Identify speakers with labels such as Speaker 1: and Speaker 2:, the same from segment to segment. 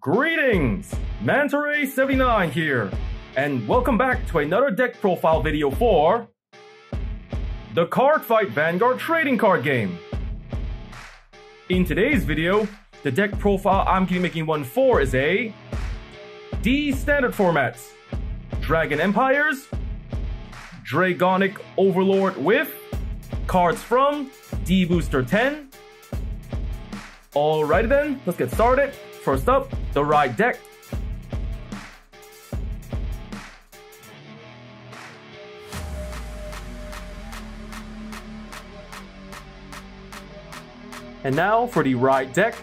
Speaker 1: Greetings! Mantare79 here, and welcome back to another deck profile video for the Cardfight Vanguard trading card game. In today's video, the deck profile I'm going to be making one for is a D standard formats, Dragon Empires, Dragonic Overlord with cards from D-BT10. Alrighty then, let's get started. First up, the ride deck. And now for the ride deck.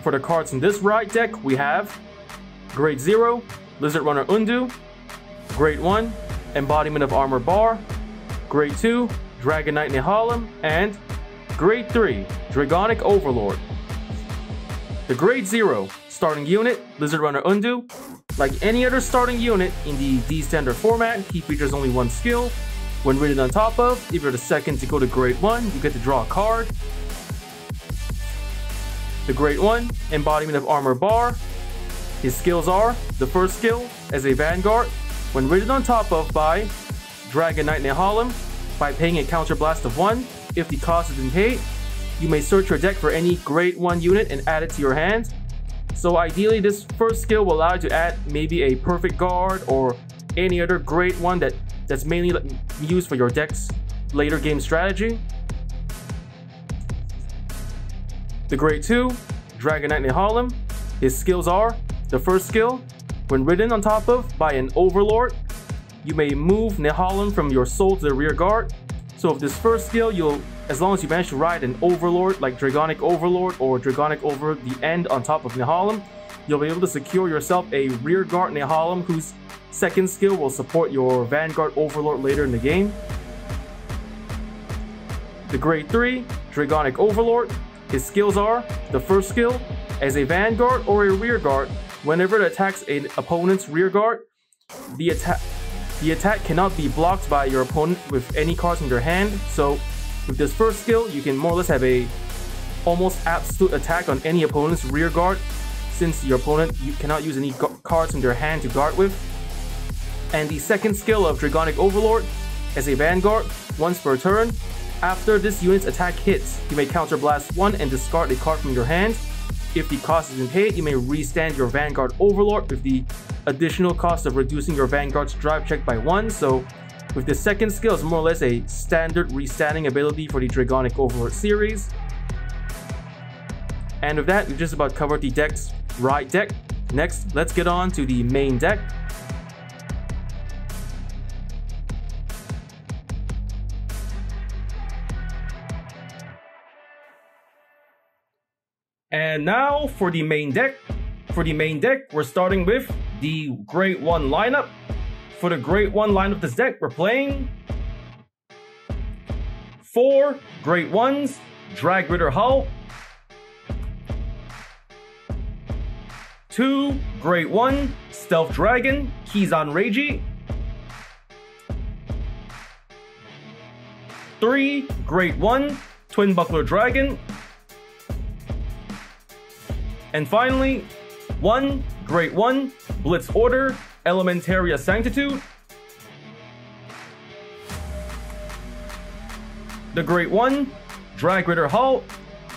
Speaker 1: For the cards in this ride deck, we have Grade 0, Lizard Runner Undu, Grade 1, Embodiment of Armor Bar, Grade 2, Dragon Knight Nehalem, and Grade 3, Dragonic Overlord. The Grade 0 starting unit, Lizard Runner Undu. Like any other starting unit in the D standard format, he features only one skill. When written on top of, if you're the second to go to Grade 1, you get to draw a card. The Grade 1, Embodiment of Armor Bar. His skills are, the first skill, as a Vanguard, when written on top of by Dragon Knight Nehalem, by paying a counterblast of 1, if the cost has been paid, you may search your deck for any Grade 1 unit and add it to your hand. So ideally, this first skill will allow you to add maybe a Perfect Guard or any other Grade 1 that's mainly used for your deck's later game strategy. The Grade 2, Dragon Knight Nehalem. His skills are, the first skill, when written on top of by an Overlord, you may move Nehalem from your soul to the rear guard. So if this first skill, as long as you manage to ride an Overlord like Dragonic Overlord or Dragonic over the end on top of Nehalem, you'll be able to secure yourself a rear guard Nehalem whose second skill will support your Vanguard Overlord later in the game. The Grade 3, Dragonic Overlord. His skills are, the first skill, as a Vanguard or a rear guard, whenever it attacks an opponent's rear guard, the attack cannot be blocked by your opponent with any cards in their hand. So with this first skill, you can more or less have a almost absolute attack on any opponent's rear guard, since your opponent cannot use any cards in their hand to guard with. And the second skill of Dragonic Overlord, as a Vanguard, once per turn, after this unit's attack hits, you may counterblast 1 and discard a card from your hand. If the cost has been paid, you may restand your Vanguard Overlord with the additional cost of reducing your Vanguard's drive check by 1. So with the second skill, it's more or less a standard restanding ability for the Dragonic Overlord series. And with that, we've just about covered the deck's ride deck. Next, let's get on to the main deck. And now for the main deck. For the main deck, we're starting with the Grade 1 lineup. For the Grade 1 lineup of this deck, we're playing 4 Grade 1s, Drag Ritter Hull, 2 Grade 1, Stealth Dragon, Kizan Reiji, 3 Grade 1, Twin Buckler Dragon, and finally, 1 Grade 1, Blitz Order, Elementaria Sanctitude. The Grade 1, Drag Ritter Hull.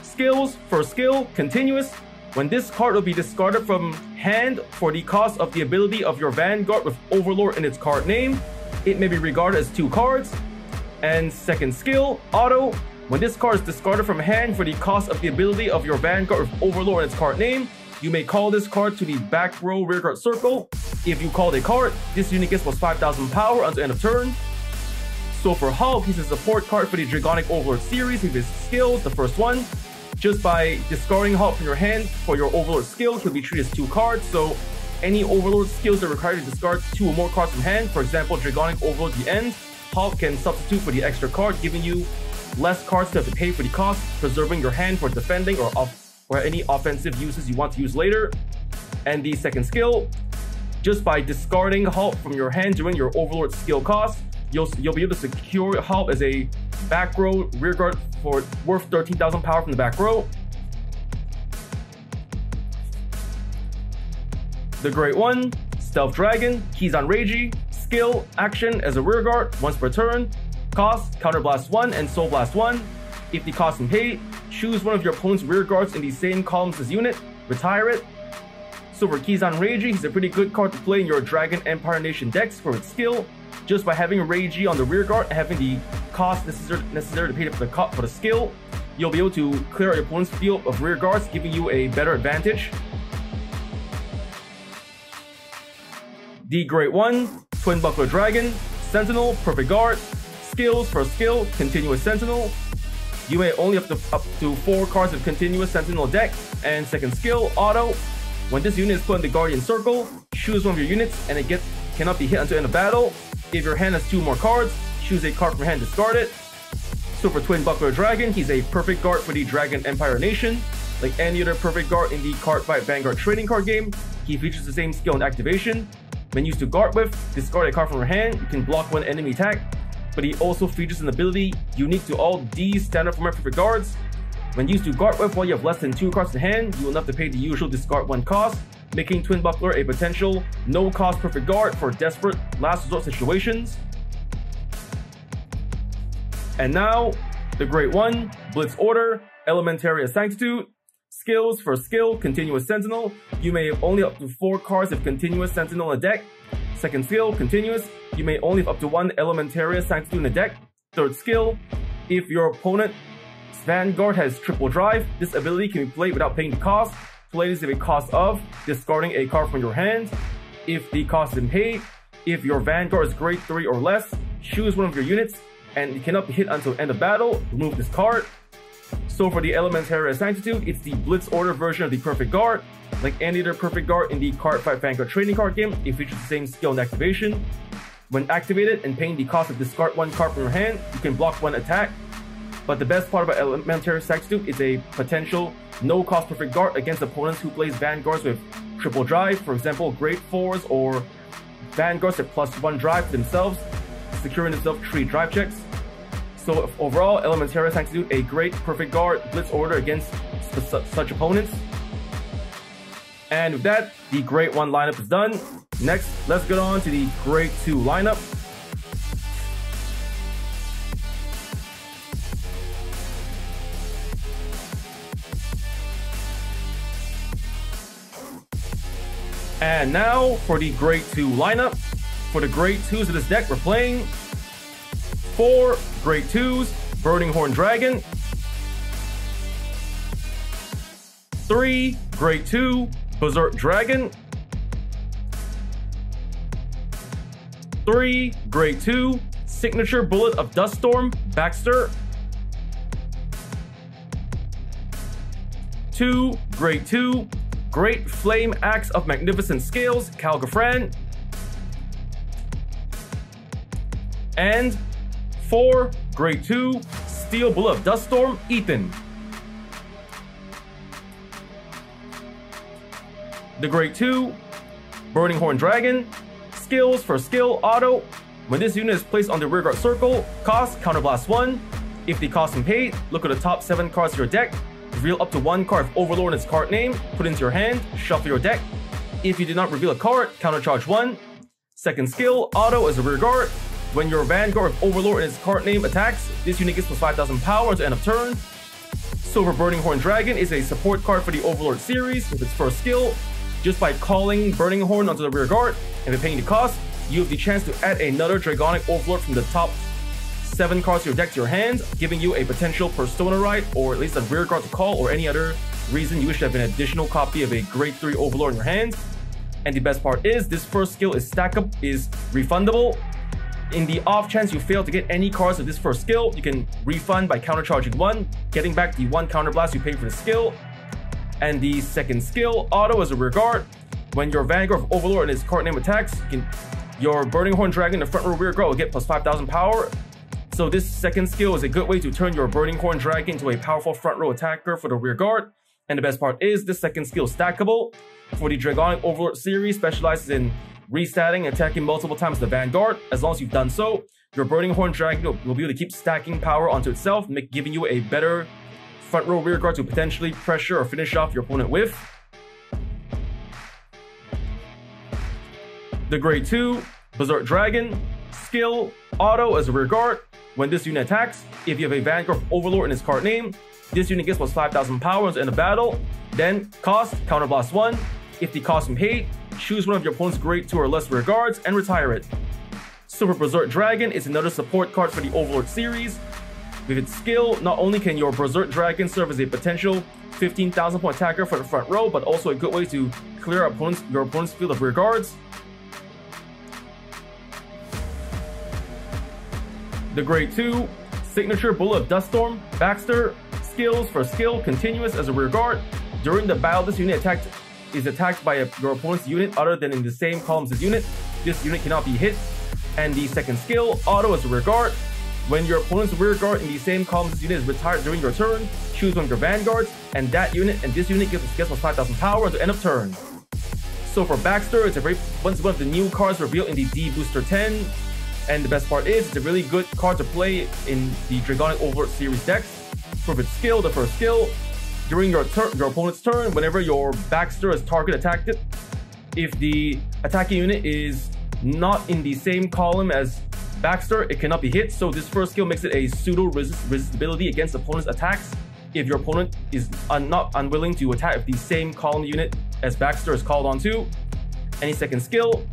Speaker 1: Skills, first skill, continuous. When this card will be discarded from hand for the cost of the ability of your Vanguard with Overlord in its card name, it may be regarded as 2 cards. And second skill, auto. When this card is discarded from hand for the cost of the ability of your Vanguard with Overlord in its card name, you may call this card to the back row rearguard circle. If you called a card, this unit gets plus 5,000 power until end of turn. So for Hulk, he's a support card for the Dragonic Overlord series with his skills. The first one, just by discarding Hulk from your hand for your Overlord skill, he'll be treated as 2 cards. So any Overlord skills are required to discard 2 or more cards from hand. For example, Dragonic Overlord at the end, Hulk can substitute for the extra card, giving you less cards to have to pay for the cost, preserving your hand for defending or any offensive uses you want to use later. And the second skill, just by discarding Hulk from your hand during your Overlord skill cost, you'll be able to secure Hulk as a back row rearguard for worth 13,000 power from the back row. The Great One, Stealth Dragon, keys on Reiji, skill, action as a rearguard once per turn, cost, Counterblast 1 and Soul Blast 1. If the cost is paid, choose one of your opponent's rearguards in the same columns as unit, retire it. So for keys on Reiji, he's a pretty good card to play in your Dragon Empire Nation decks for its skill. Just by having Reiji on the rearguard and having the cost necessary to pay for the skill, you'll be able to clear out your opponent's field of rearguards, giving you a better advantage. The Great One, Twin Buckler Dragon, Sentinel, Perfect Guard, skills for skill, Continuous Sentinel. You may only have up to 4 cards of Continuous Sentinel deck, and second skill, auto. When this unit is put in the Guardian Circle, choose one of your units and it cannot be hit until end of battle. If your hand has 2 more cards, choose a card from your hand, discard it. So for Twin Buckler Dragon, he's a perfect guard for the Dragon Empire Nation. Like any other perfect guard in the Cardfight Vanguard trading card game, he features the same skill and activation. When used to guard with, discard a card from your hand, you can block one enemy attack. But he also features an ability unique to all these standard format perfect guards. When used to guard with while you have less than 2 cards in hand, you will not have to pay the usual discard 1 cost, making Twin Buckler a potential no-cost perfect guard for desperate last resort situations. And now, the Great One, Blitz Order, Elementaria Sanctitude. Skills for skill, Continuous Sentinel. You may have only up to 4 cards of Continuous Sentinel in a deck. Second skill, Continuous. You may only have up to 1 Elementaria Sanctitude in a deck. Third skill, if your opponent's Vanguard has triple drive, this ability can be played without paying the cost. Play this at a cost of discarding a card from your hand. If the cost is paid, if your Vanguard is grade 3 or less, choose one of your units and it cannot be hit until end of battle. Remove this card. So for the Elementaria Sanctitude, it's the Blitz Order version of the Perfect Guard. Like any other Perfect Guard in the Cardfight Vanguard trading card game, it features the same skill and activation. When activated and paying the cost of discard 1 card from your hand, you can block 1 attack. But the best part about Elementaria Sanctitude is a potential no-cost Perfect Guard against opponents who plays Vanguards with triple drive, for example, grade 4s or Vanguards at +1 drive to themselves, securing themselves 3 drive checks. So overall, Elementaria Sanctitude, a great Perfect Guard Blitz Order against such opponents. And with that, the Great One lineup is done. Next, let's get on to the Great 2 lineup. And now for the Great 2 lineup. For the Great 2s of this deck, we're playing 4 Great 2s, Burning Horn Dragon, 3 Great 2, Berserk Dragon, 3 Great 2, Signature Bullet of Duststorm, Baxter, 2 Great 2, Great Flame Axe of Magnificent Scales, Calgafran, and 4 Great 2, Steel Bullet of Duststorm, Ethan. The Great 2, Burning Horn Dragon. Skills for skill, auto. When this unit is placed on the rearguard circle, cost, Counterblast 1. If the cost is paid, look at the top 7 cards of your deck. Reveal up to 1 card of Overlord and its card name, put into your hand, shuffle your deck. If you did not reveal a card, countercharge 1. Second skill, auto as a rearguard. When your Vanguard of Overlord and its card name attacks, this unit gets plus 5,000 power until end of turn. Silver Burning Horn Dragon is a support card for the Overlord series with its first skill. Just by calling Burning Horn onto the rearguard and by paying the cost, you have the chance to add another Dragonic Overlord from the top 7 cards of your deck to your hand, giving you a potential Persona Ride or at least a rearguard to call or any other reason you wish to have an additional copy of a grade 3 Overlord in your hand. And the best part is this first skill is refundable. In the off chance you fail to get any cards of this first skill, you can refund by countercharging 1, getting back the 1 counterblast you paid for the skill. And the second skill, auto as a rearguard. When your Vanguard of Overlord and its card name attacks, your Burning Horn Dragon, the front row rearguard, will get plus 5,000 power. So this second skill is a good way to turn your Burning Horn Dragon into a powerful front row attacker for the rearguard. And the best part is this second skill is stackable. For the Dragonic Overlord series, specializes in restatting and attacking multiple times the Vanguard. As long as you've done so, your Burning Horn Dragon will be able to keep stacking power onto itself, giving you a better front row rearguard to potentially pressure or finish off your opponent with. The grade 2 Berserk Dragon, skill, auto as a rear guard. When this unit attacks, if you have a Vanguard Overlord in its card name, this unit gets plus 5,000 power in the battle. Then cost, counterblast 1. If the cost is paid, choose one of your opponent's grade 2 or less rear guards and retire it. Super Berserk Dragon is another support card for the Overlord series. With its skill, not only can your Berserk Dragon serve as a potential 15,000 point attacker for the front row, but also a good way to clear your opponent's field of rear guards. The grade 2 Signature Bullet of Duststorm, Baxter, skills for skill, continuous as a rear guard. During the battle, this unit is attacked by your opponent's unit other than in the same column as this unit. This unit cannot be hit. And the second skill, auto as a rear guard. When your opponent's rear guard in the same column as this unit is retired during your turn, choose one of your vanguards, and this unit gets plus 5,000 power at the end of turn. So for Baxter, it's one of the new cards revealed in the D-BT10. And the best part is, it's a really good card to play in the Dragonic Overlord series decks. For its skill, the first skill, during your opponent's turn, whenever your Baxter is target attacked, if the attacking unit is not in the same column as Baxter, it cannot be hit. So this first skill makes it a pseudo resistibility against opponent's attacks if your opponent is not unwilling to attack if the same column unit as Baxter is called onto. Any second skill,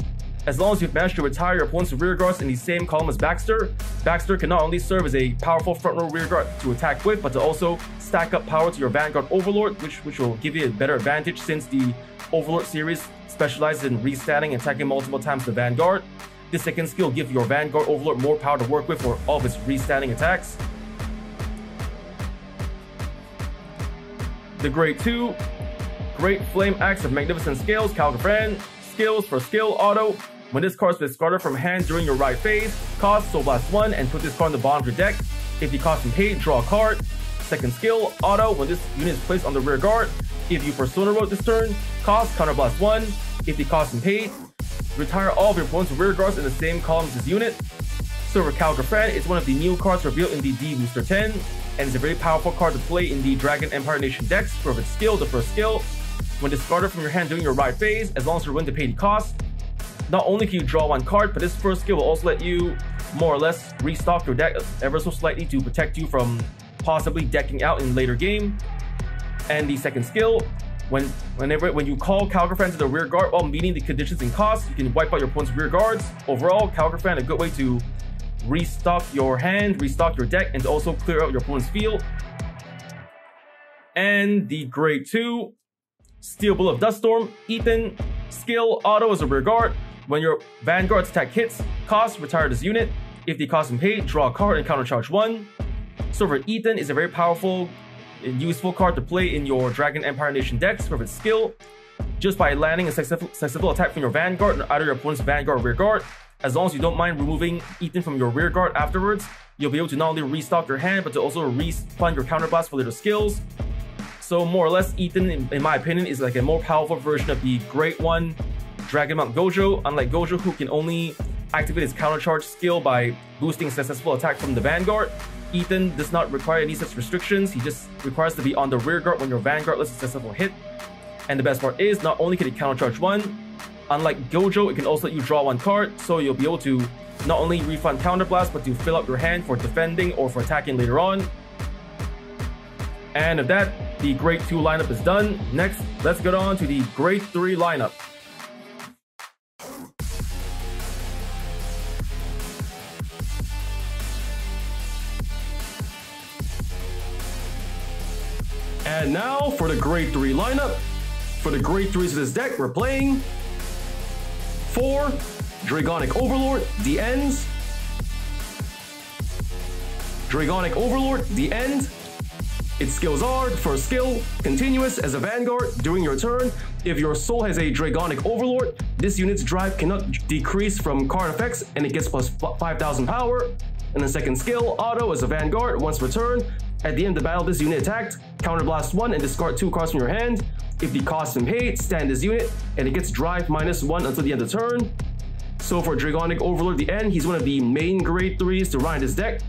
Speaker 1: as long as you've managed to retire your opponent's rear guards in the same column as Baxter, Baxter can not only serve as a powerful front row rear guard to attack with, but to also stack up power to your Vanguard Overlord, which will give you a better advantage since the Overlord series specializes in restanding and attacking multiple times the Vanguard. This second skill gives your Vanguard Overlord more power to work with for all of its restanding attacks. The grade 2 Great Flame Axe of Magnificent Scales, Calgafran, skills for skill, auto. When this card is discarded from hand during your right phase, cost Soul Blast 1 and put this card in the bottom of your deck. If the cost is paid, draw a card. Second skill, auto. When this unit is placed on the rear guard, if you Persona Road this turn, cost Counterblast 1. If the cost is paid, retire all of your opponent's rear guards in the same column as this unit. So for Kagero, it's one of the new cards revealed in the D-BT10, and it's a very powerful card to play in the Dragon Empire Nation decks. For its skill, the first skill, when discarded from your hand during your right phase, as long as you're willing to pay the cost, not only can you draw one card, but this first skill will also let you more or less restock your deck ever so slightly to protect you from possibly decking out in later game. And the second skill, when you call Kagero to the rear guard while meeting the conditions and costs, you can wipe out your opponent's rear guards. Overall, Kagero a good way to restock your hand, restock your deck, and to also clear out your opponent's field. And the grade 2 Steel Bull of Duststorm, Ethan, skill, auto as a rear guard. When your Vanguard's attack hits, cost, retire this unit. If the cost is paid, draw a card and countercharge 1. So for Ethan is a very powerful and useful card to play in your Dragon Empire Nation decks. For its skill, just by landing a successful attack from your Vanguard and either your opponent's Vanguard or rear guard, as long as you don't mind removing Ethan from your rear guard afterwards, you'll be able to not only restock your hand, but to also refund your counterblast for later skills. So more or less, Ethan, in my opinion, is like a more powerful version of the Great One Dragon Mount Gojo. Unlike Gojo, who can only activate his countercharge skill by boosting successful attack from the Vanguard, Ethan does not require any such restrictions. He just requires to be on the rear guard when your Vanguard lets a successful hit. And the best part is, not only can it countercharge 1, unlike Gojo, it can also let you draw 1 card, so you'll be able to not only refund counterblast, but to fill up your hand for defending or for attacking later on. And with that, the grade 2 lineup is done. Next, let's get on to the grade 3 lineup. And now for the grade 3 lineup. For the grade 3s of this deck, we're playing 4 Dragonic Overlord, the Ends. Dragonic Overlord, the End. Its skills are, first skill, continuous as a Vanguard. During your turn, if your soul has a Dragonic Overlord, this unit's drive cannot decrease from card effects and it gets plus 5,000 power. And the second skill, auto as a Vanguard. Once per turn, at the end of the battle, this unit attacked, counterblast 1 and discard 2 cards from your hand. If the cost is paid, stand this unit and it gets drive -1 until the end of the turn. So for Dragonic Overlord the End, he's one of the main grade 3s to run this deck.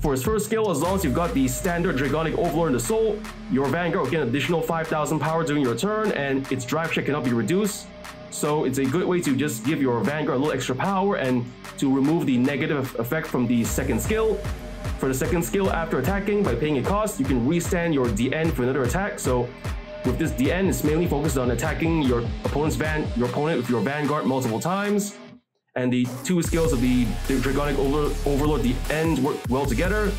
Speaker 1: For his first skill, as long as you've got the standard Dragonic Overlord in the soul, your Vanguard will get an additional 5,000 power during your turn and its drive check cannot be reduced. So it's a good way to just give your Vanguard a little extra power and to remove the negative effect from the second skill. For the second skill, after attacking, by paying a cost, you can restand your DN for another attack. So with this DN, it's mainly focused on attacking your opponent with your Vanguard multiple times. And the two skills of the Dragonic Overlord, the end, work well together.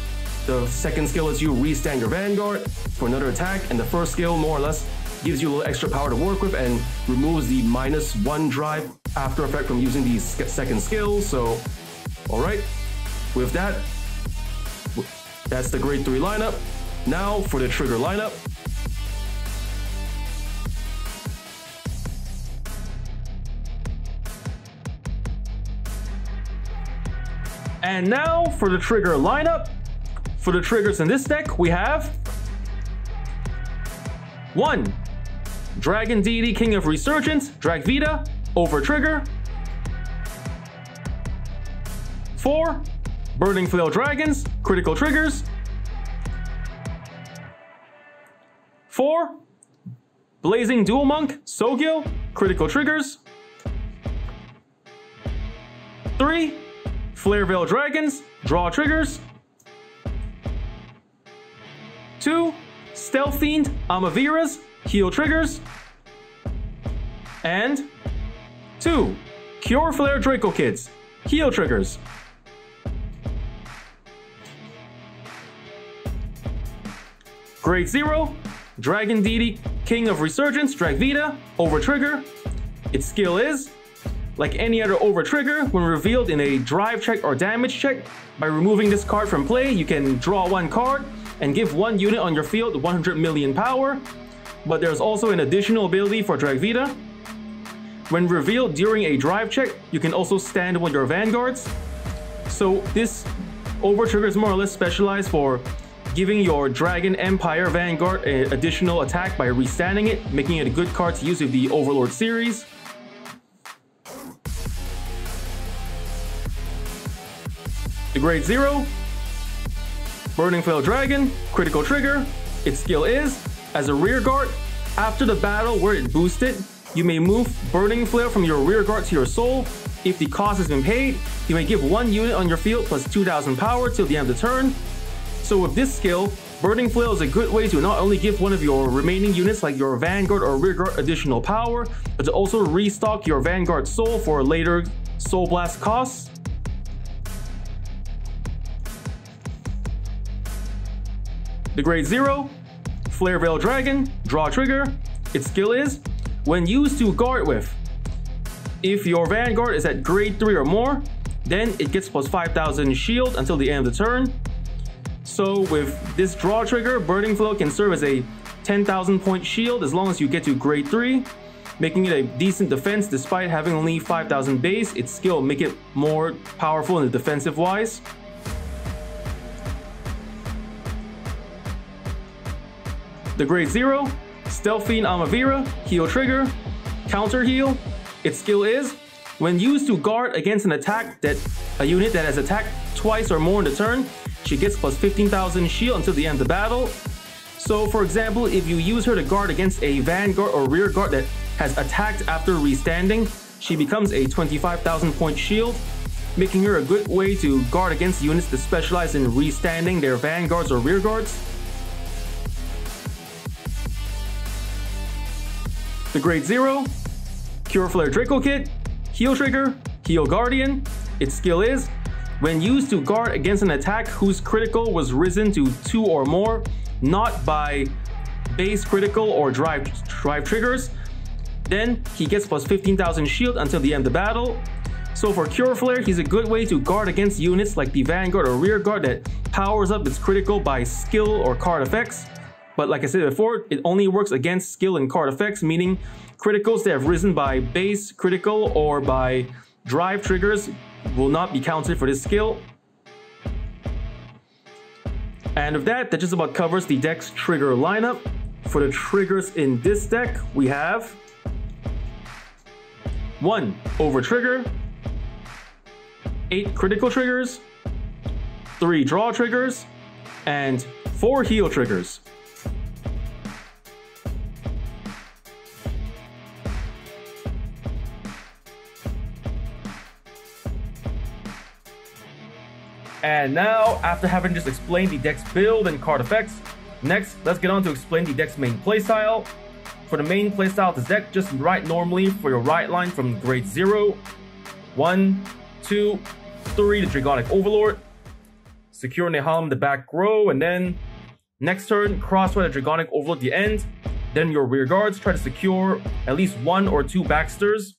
Speaker 1: The second skill lets you restand your Vanguard for another attack, and the first skill more or less gives you a little extra power to work with and removes the -1 drive after effect from using the second skill. So, alright, with that, that's the grade 3 lineup. Now for the trigger lineup. And now for the trigger lineup. For the triggers in this deck, we have 1. Dragon Deity King of Resurgence, Drag Vita, over trigger. 4. Burning Flail Dragons, critical triggers. 4. Blazing Dual Monk, Sogyo, critical triggers. 3. Flare Veil Dragons, draw triggers. 2. Stealth Fiend, Amaviras, heal triggers. And 2. Cure Flare Draco Kids, heal triggers. Grade 0, Dragon Deity King of Resurgence, Drag Vita, over trigger. Its skill is, like any other over trigger, when revealed in a drive check or damage check, by removing this card from play, you can draw 1 card and give 1 unit on your field 100 million power. But there's also an additional ability for Drag Vita. When revealed during a drive check, you can also stand with your Vanguards. So this over trigger is more or less specialized for giving your Dragon Empire Vanguard an additional attack by restanding it, making it a good card to use with the Overlord series. The grade 0, Burning Flail Dragon, critical trigger. Its skill is, as a rear guard, after the battle where it boosted, you may move Burning Flail from your rear guard to your soul. If the cost has been paid, you may give 1 unit on your field plus 2000 power till the end of the turn. So with this skill, Burning Flail is a good way to not only give one of your remaining units like your Vanguard or rear guard additional power, but to also restock your Vanguard soul for later Soul Blast costs. The grade 0, Flare Veil Dragon, draw trigger. Its skill is, when used to guard with, if your Vanguard is at grade 3 or more, then it gets plus 5000 shield until the end of the turn. So with this draw trigger, Burning Flail can serve as a 10,000 point shield as long as you get to grade 3, making it a decent defense despite having only 5000 base. Its skill will make it more powerful in the defensive wise. The grade 0, Stealth Fiend Amavira, heal trigger, counter heal. Its skill is, when used to guard against an attack that a unit that has attacked twice or more in the turn, she gets plus 15,000 shield until the end of the battle. So for example, if you use her to guard against a Vanguard or rear guard that has attacked after restanding, she becomes a 25,000 point shield, making her a good way to guard against units that specialize in restanding their Vanguards or rear guards. The grade 0, Cure Flare Draco Kid, heal trigger, heal guardian. Its skill is, when used to guard against an attack whose critical was risen to 2 or more, not by base critical or drive triggers, then he gets plus 15,000 shield until the end of the battle. So for Cure Flare, he's a good way to guard against units like the Vanguard or rear guard that powers up its critical by skill or card effects. But like I said before, it only works against skill and card effects, meaning criticals that have risen by base critical or by drive triggers will not be counted for this skill. And with that, that just about covers the deck's trigger lineup. For the triggers in this deck, we have 1 over trigger, 8 critical triggers, 3 draw triggers, and 4 heal triggers. And now, after having just explained the deck's build and card effects, next, let's get on to explain the deck's main playstyle. For the main playstyle of this deck, just write normally for your right line from grade 0, 1, 2, 3, the Dragonic Overlord. Secure Nehalem the back row, and then next turn, crosswrite the Dragonic Overlord at the end. Then your rear guards, try to secure at least 1 or 2 Baxters.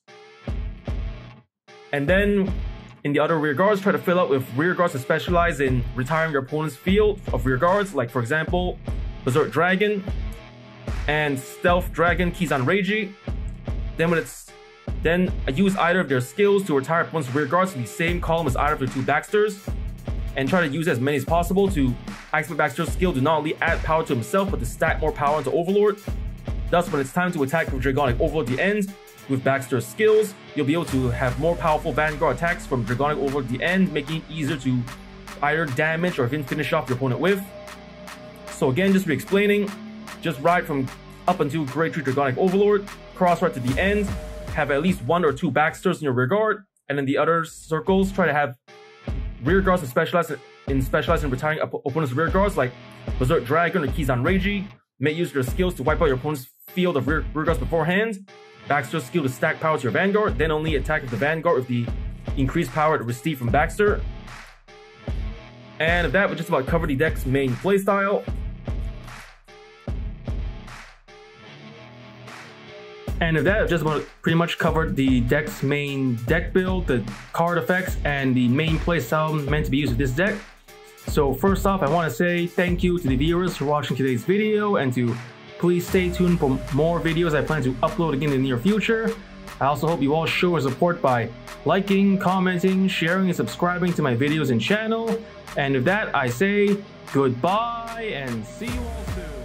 Speaker 1: And then in the other rear guards, try to fill out with rear guards that specialize in retiring your opponent's field of rear guards, like for example, Berserk Dragon and Stealth Dragon Kizan Reiji. Then use either of their skills to retire opponent's rear guards to the same column as either of their 2 Baxters, and try to use as many as possible to activate Baxter's skill to not only add power to himself, but to stack more power into Overlord. Thus, when it's time to attack with Dragonic Overlord at the end, with Baxter's skills, you'll be able to have more powerful Vanguard attacks from Dragonic Overlord at the end, making it easier to either damage or even finish off your opponent with. So again, just re-explaining, just ride from up until grade 3 Dragonic Overlord, cross right to the end, have at least 1 or 2 Baxters in your rear guard, and in the other circles, try to have rear guards that specialize in retiring opponent's rear guards, like Berserk Dragon or Kizan Reiji. Make use of their skills to wipe out your opponent's field of rear guards beforehand. Baxter's skill to stack power to your Vanguard, then only attack with the Vanguard with the increased power to receive from Baxter. And with that, we just about covered the deck's main playstyle. And with that, I've just about pretty much covered the deck's main deck build, the card effects, and the main playstyle meant to be used with this deck. So first off, I want to say thank you to the viewers for watching today's video, and to please stay tuned for more videos I plan to upload again in the near future. I also hope you all show your support by liking, commenting, sharing, and subscribing to my videos and channel. And with that, I say goodbye and see you all soon.